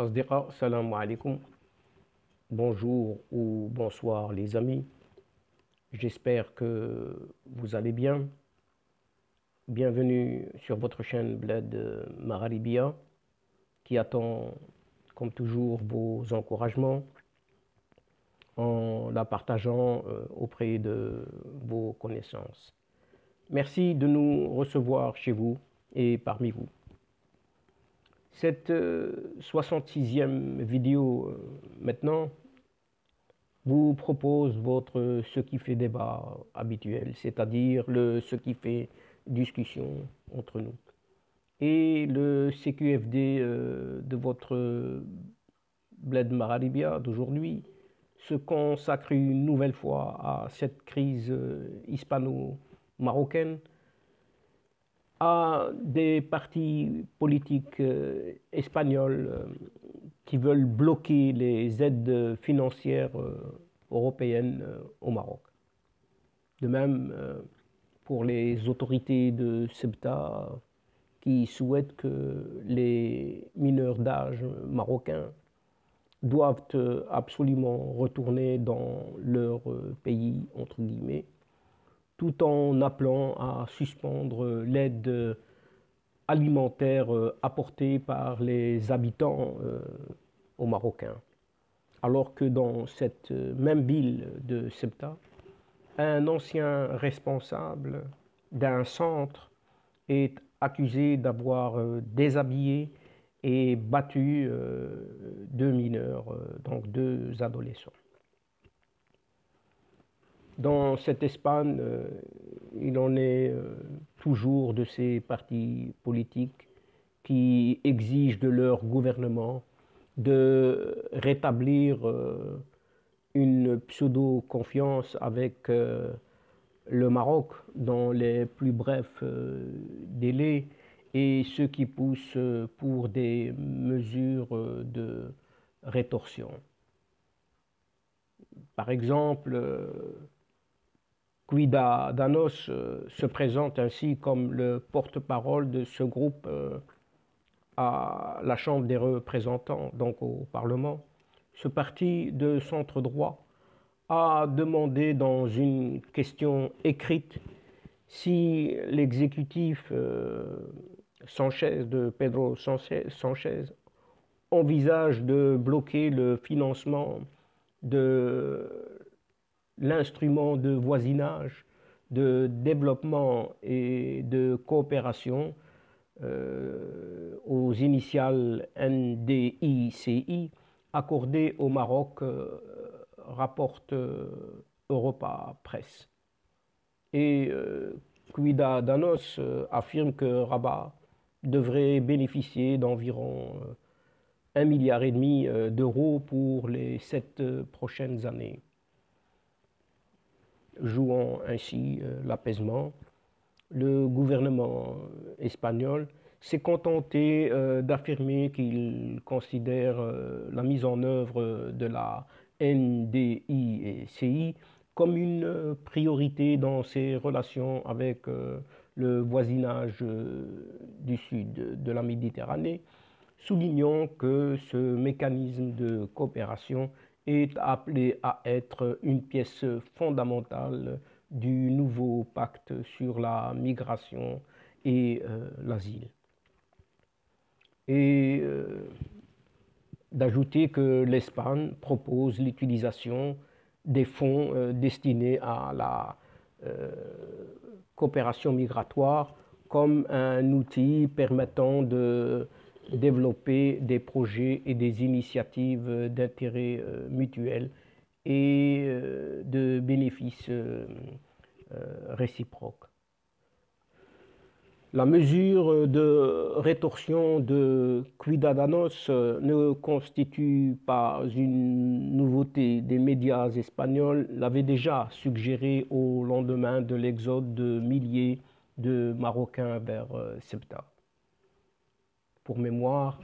Asdiqa, salam alaikum. Bonjour ou bonsoir les amis. J'espère que vous allez bien. Bienvenue sur votre chaîne Bled Maralibia qui attend comme toujours vos encouragements en la partageant auprès de vos connaissances. Merci de nous recevoir chez vous et parmi vous. Cette 66e vidéo maintenant vous propose votre ce qui fait débat habituel, c'est-à-dire le ce qui fait discussion entre nous. Et le CQFD de votre Bled Maralibia d'aujourd'hui se consacre une nouvelle fois à cette crise hispano-marocaine, à des partis politiques espagnols qui veulent bloquer les aides financières européennes au Maroc. De même pour les autorités de Ceuta qui souhaitent que les mineurs d'âge marocains doivent absolument retourner dans leur pays, entre guillemets, tout en appelant à suspendre l'aide alimentaire apportée par les habitants aux Marocains. Alors que dans cette même ville de Ceuta, un ancien responsable d'un centre est accusé d'avoir déshabillé et battu deux mineurs, donc deux adolescents. Dans cette Espagne, il en est toujours de ces partis politiques qui exigent de leur gouvernement de rétablir une pseudo-confiance avec le Maroc dans les plus brefs délais et ce qui pousse pour des mesures de rétorsion. Par exemple, Cuida Danos se présente ainsi comme le porte-parole de ce groupe à la Chambre des représentants, donc au Parlement. Ce parti de centre droit a demandé dans une question écrite si l'exécutif Sanchez de Pedro Sanchez envisage de bloquer le financement de l'instrument de voisinage, de développement et de coopération aux initiales NDICI accordées au Maroc, rapporte Europa Press. Et Cuida Danos affirme que Rabat devrait bénéficier d'environ 1,5 milliard d'euros pour les 7 prochaines années, jouant ainsi l'apaisement. Le gouvernement espagnol s'est contenté d'affirmer qu'il considère la mise en œuvre de la NDICI comme une priorité dans ses relations avec le voisinage du sud de la Méditerranée, soulignant que ce mécanisme de coopération est appelé à être une pièce fondamentale du nouveau pacte sur la migration et l'asile. Et d'ajouter que l'Espagne propose l'utilisation des fonds destinés à la coopération migratoire comme un outil permettant de développer des projets et des initiatives d'intérêt mutuel et de bénéfices réciproques. La mesure de rétorsion de Cuida Danos ne constitue pas une nouveauté. Des médias espagnols l'avaient déjà suggéré au lendemain de l'exode de milliers de Marocains vers Ceuta. Pour mémoire,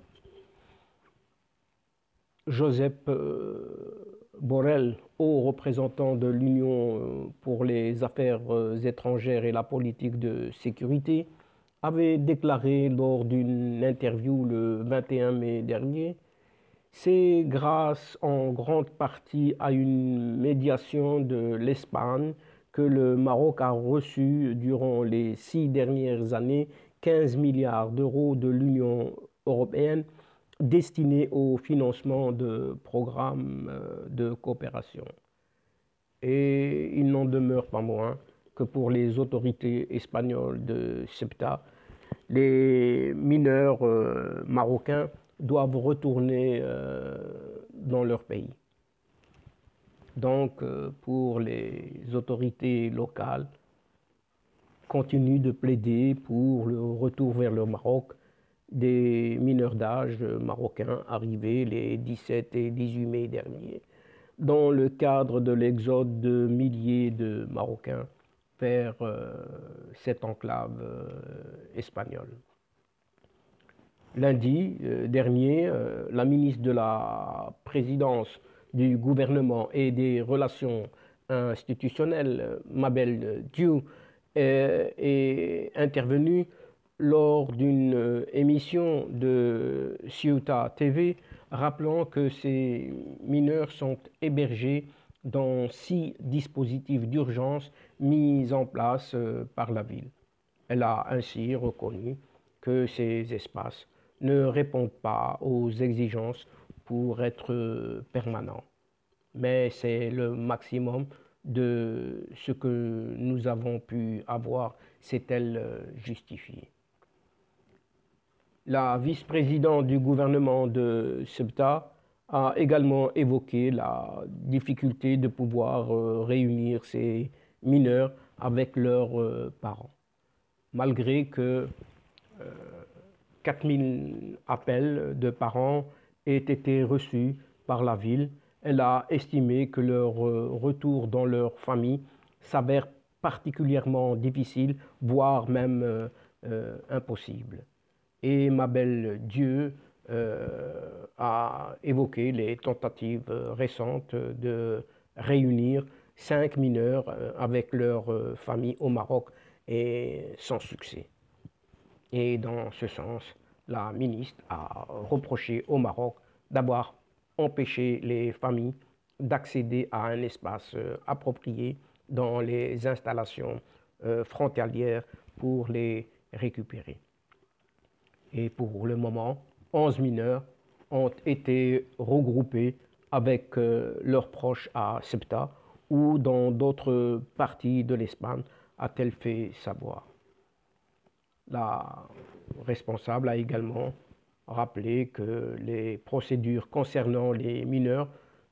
Josep Borrell, haut représentant de l'Union pour les affaires étrangères et la politique de sécurité, avait déclaré lors d'une interview le 21 mai dernier C'est grâce en grande partie à une médiation de l'Espagne que le Maroc a reçu durant les 6 dernières années 15 milliards d'euros de l'Union européenne destinés au financement de programmes de coopération. Et il n'en demeure pas moins que pour les autorités espagnoles de Ceuta, les mineurs marocains doivent retourner dans leur pays. Donc, pour les autorités locales, continuent de plaider pour le retour vers le Maroc des mineurs d'âge marocains arrivés les 17 et 18 mai dernier, dans le cadre de l'exode de milliers de Marocains vers cette enclave espagnole. Lundi dernier, la ministre de la Présidence du gouvernement et des relations institutionnelles, Mabel Diou, est intervenue lors d'une émission de Ceuta TV, rappelant que ces mineurs sont hébergés dans 6 dispositifs d'urgence mis en place par la ville. Elle a ainsi reconnu que ces espaces ne répondent pas aux exigences pour être permanents. Mais c'est le maximum de ce que nous avons pu avoir, s'est-elle justifiée. La vice-présidente du gouvernement de Ceuta a également évoqué la difficulté de pouvoir réunir ces mineurs avec leurs parents, malgré que 4000 appels de parents aient été reçus par la ville. Elle a estimé que leur retour dans leur famille s'avère particulièrement difficile, voire même impossible. Et Mabel Dieu a évoqué les tentatives récentes de réunir 5 mineurs avec leur famille au Maroc et sans succès. Et dans ce sens, la ministre a reproché au Maroc d'avoir empêché les familles d'accéder à un espace approprié dans les installations frontalières pour les récupérer. Et pour le moment, 11 mineurs ont été regroupés avec leurs proches à Ceuta ou dans d'autres parties de l'Espagne, a-t-elle fait savoir. La responsable a également rappelé que les procédures concernant les mineurs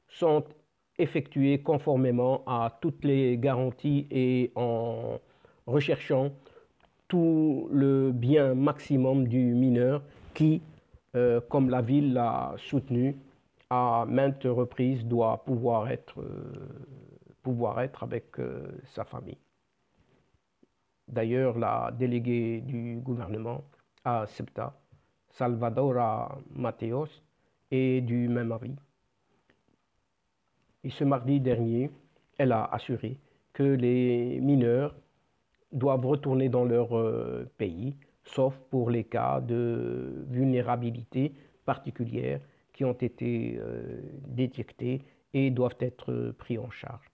sont effectuées conformément à toutes les garanties et en recherchant tout le bien maximum du mineur qui, comme la ville l'a soutenu à maintes reprises, doit pouvoir être avec sa famille. D'ailleurs, la déléguée du gouvernement à Ceuta, Salvadora Mateos, est du même avis. Et ce mardi dernier, elle a assuré que les mineurs doivent retourner dans leur pays, sauf pour les cas de vulnérabilité particulière qui ont été détectés et doivent être pris en charge.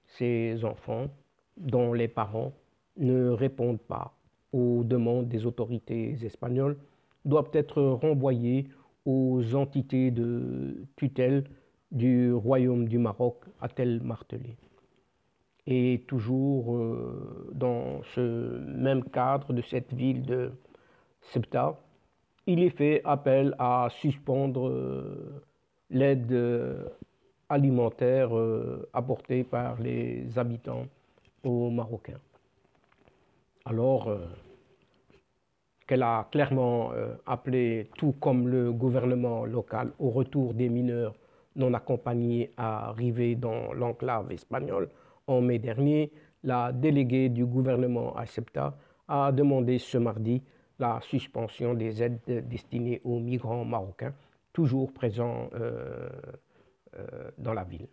Ces enfants, dont les parents ne répondent pas aux demandes des autorités espagnoles, doivent être renvoyés aux entités de tutelle du Royaume du Maroc, a-t-elle martelé. Et toujours dans ce même cadre de cette ville de Ceuta, il est fait appel à suspendre l'aide alimentaire apportée par les habitants aux Marocains. Alors qu'elle a clairement appelé, tout comme le gouvernement local, au retour des mineurs non accompagnés arrivés dans l'enclave espagnole en mai dernier, la déléguée du gouvernement à Ceuta a demandé ce mardi la suspension des aides destinées aux migrants marocains, toujours présents dans la ville.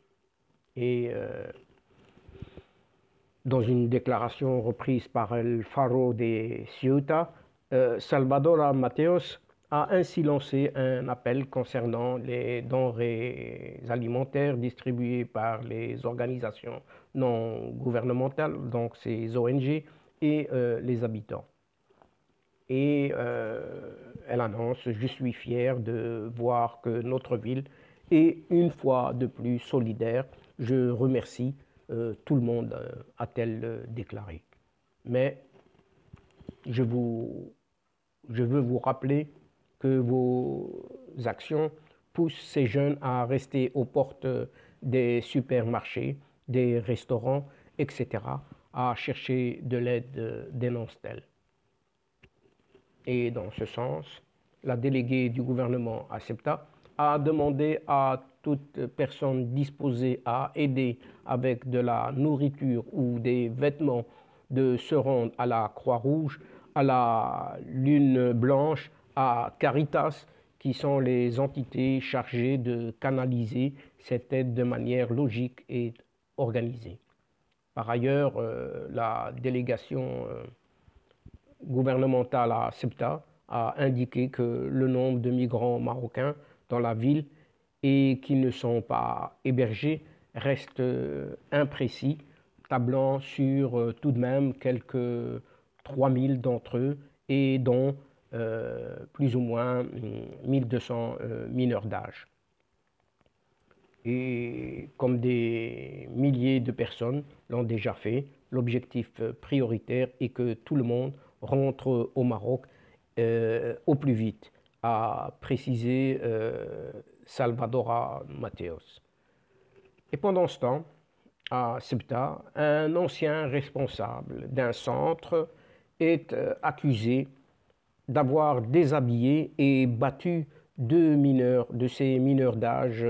Et dans une déclaration reprise par El Faro de Ceuta, Salvadora Mateos a ainsi lancé un appel concernant les denrées alimentaires distribuées par les organisations non gouvernementales, donc ces ONG, et les habitants. Et elle annonce: je suis fier de voir que notre ville est une fois de plus solidaire. Je remercie tout le monde, a-t-elle déclaré. Mais je veux vous rappeler que vos actions poussent ces jeunes à rester aux portes des supermarchés, des restaurants, etc., à chercher de l'aide, dénonce-t-elle. Et dans ce sens, la déléguée du gouvernement à SEPTA a demandé à toute personne disposée à aider avec de la nourriture ou des vêtements de se rendre à la Croix-Rouge, à la Lune Blanche, à Caritas, qui sont les entités chargées de canaliser cette aide de manière logique et organisée. Par ailleurs, la délégation gouvernementale à SEPTA a indiqué que le nombre de migrants marocains dans la ville et qui ne sont pas hébergés reste imprécis, tablant sur tout de même quelques 3000 d'entre eux et dont plus ou moins 1200 mineurs d'âge. Et comme des milliers de personnes l'ont déjà fait, l'objectif prioritaire est que tout le monde rentre au Maroc au plus vite, a précisé Salvadora Mateos. Et pendant ce temps, à Ceuta, un ancien responsable d'un centre est accusé d'avoir déshabillé et battu deux mineurs, de ces mineurs d'âge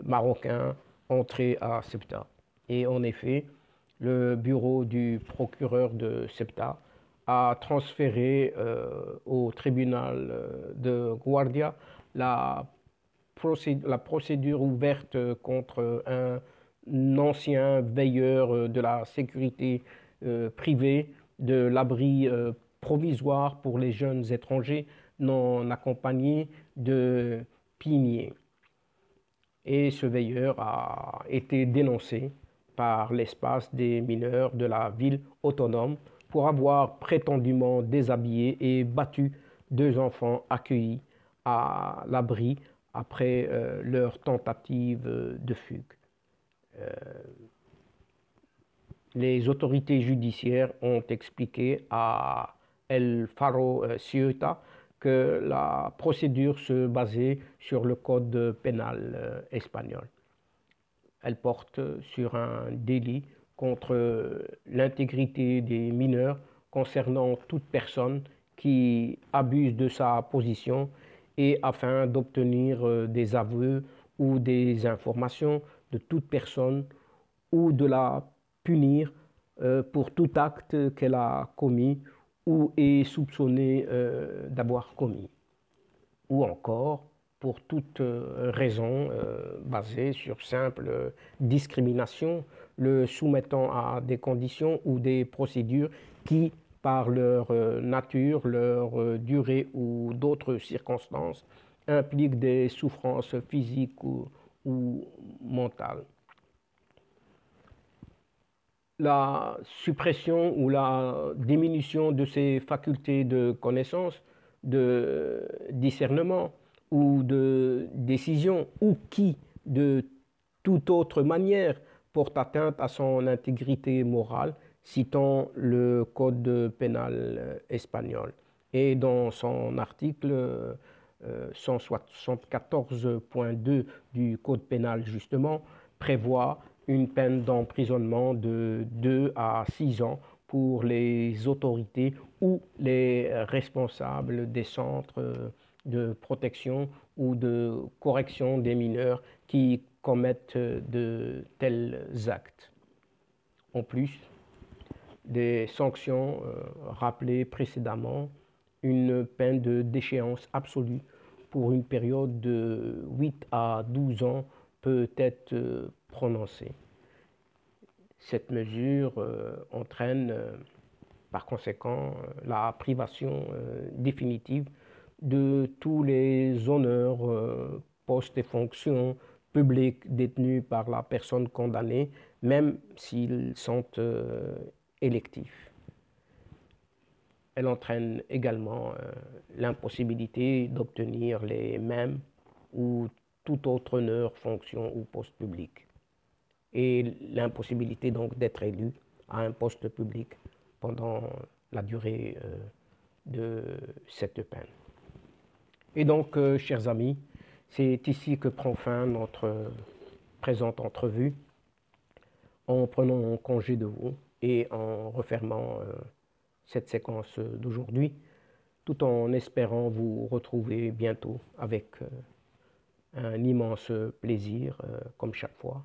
marocains entrés à Ceuta. Et en effet, le bureau du procureur de Ceuta a transféré au tribunal de Guardia la procédure ouverte contre un ancien veilleur de la sécurité privée de l'abri provisoire pour les jeunes étrangers non accompagnés de Pigné. Et ce veilleur a été dénoncé par l'espace des mineurs de la ville autonome pour avoir prétendument déshabillé et battu deux enfants accueillis à l'abri après leur tentative de fugue. Les autorités judiciaires ont expliqué à El Faro Ceuta que la procédure se basait sur le code pénal espagnol. Elle porte sur un délit contre l'intégrité des mineurs concernant toute personne qui abuse de sa position et afin d'obtenir des aveux ou des informations de toute personne ou de la punir pour tout acte qu'elle a commis ou est soupçonnée d'avoir commis, ou encore pour toute raison basée sur simple discrimination, le soumettant à des conditions ou des procédures qui, par leur nature, leur durée ou d'autres circonstances, impliquent des souffrances physiques ou mentales. La suppression ou la diminution de ses facultés de connaissance, de discernement ou de décision, ou qui, de toute autre manière, porte atteinte à son intégrité morale, citant le code pénal espagnol. Et dans son article 174.2 du code pénal, justement, prévoit une peine d'emprisonnement de 2 à 6 ans pour les autorités ou les responsables des centres de protection ou de correction des mineurs qui commettent de tels actes. En plus des sanctions rappelées précédemment, une peine de déchéance absolue pour une période de 8 à 12 ans peut être prononcée. Cette mesure entraîne par conséquent la privation définitive de tous les honneurs, postes et fonctions publiques détenus par la personne condamnée, même s'ils sont électifs. Elle entraîne également l'impossibilité d'obtenir les mêmes ou tout autre honneur, fonction ou poste public, et l'impossibilité donc d'être élu à un poste public pendant la durée de cette peine. Et donc, chers amis, c'est ici que prend fin notre présente entrevue, en prenant congé de vous et en refermant cette séquence d'aujourd'hui, tout en espérant vous retrouver bientôt avec un immense plaisir, comme chaque fois,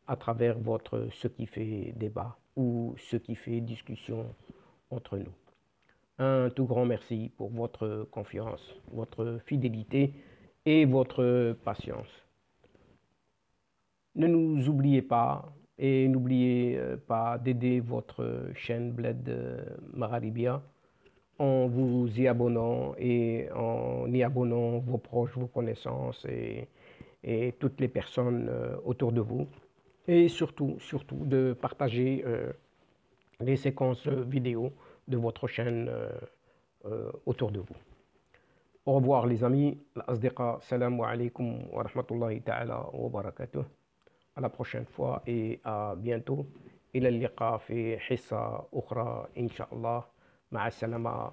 à travers votre Ce qui fait débat ou Ce qui fait discussion entre nous. Un tout grand merci pour votre confiance, votre fidélité et votre patience. Ne nous oubliez pas et n'oubliez pas d'aider votre chaîne Bled Magharibia en vous y abonnant et en y abonnant vos proches, vos connaissances et toutes les personnes autour de vous. Et surtout de partager les séquences vidéo de votre chaîne autour de vous. Au revoir les amis, l'asdiqa, salam alaikum wa rahmatullahi ta'ala wa barakatuh. À la prochaine fois et à bientôt. إلى اللقاء في حصة أخرى إن شاء الله. مع السلامة.